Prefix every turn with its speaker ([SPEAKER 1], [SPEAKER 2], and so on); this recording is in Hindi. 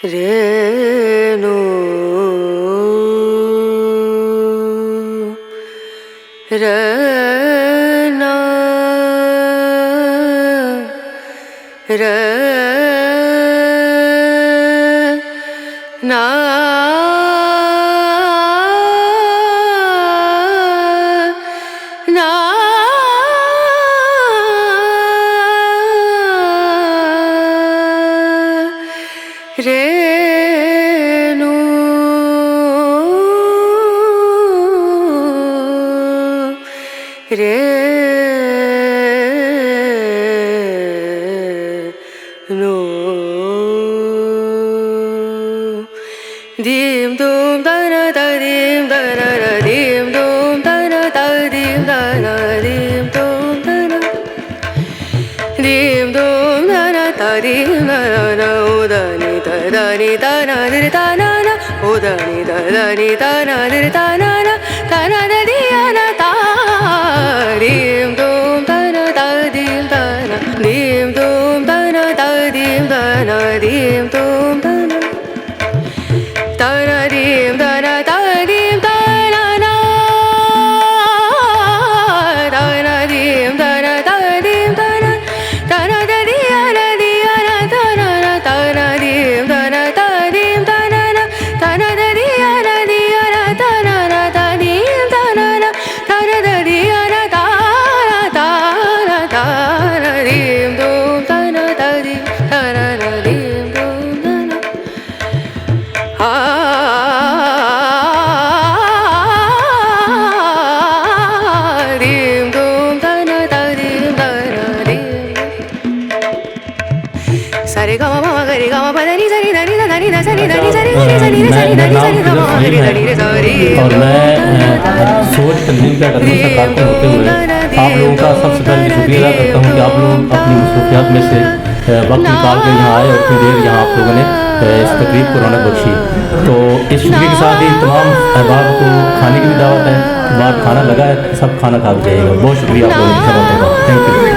[SPEAKER 1] रेणु रना रना ना रेणु रेणु दीम दूम दना दीम दना दीम दूम दना दीम दना दीम दूम दना दीम दूम दना दीम दना उदनी दनी दना दिर दना उदनी दनी दना दिर दना दना दिया ता दीम दूम दना दीम दना दीम दूम दना दीम दना दीम दूम दना दीम दना दीम दना ना दना दीम दना दीम दना दना दिया दना दना दीम दना दीम दना दना दिया दना दीम दना दना दिया दना दीम दूम दना दीम दना दीम दूम दना दीम दूम दना दीम दना दीम सारे गा मा गा रे गा मा दा नी सा नी दा नी दा नी दा सा नी दा नी सा नी दा नी सा नी दा नी दा नी दा मा गा रे दा नी रे सा रे
[SPEAKER 2] और मैं सोच तंजीम का करने से कारकुन होते हुए आप लोगों का सबसे पहले शुक्रिया अदा करता हूँ कि आप लोग अपनी मसरूफियात में से वक्त निकाल कर यहाँ आए और इतनी देर यहाँ आप लोगों ने इस तकरीब को रौनक बख्शी। तो इस शुक्रिया के साथ ही तमाम अहबाब को खाने की भी दावत है, बाहर खाना लगा है, सब खाना खा के जाइएगा। बहुत शुक्रिया आप लोगों की सब। Thank you.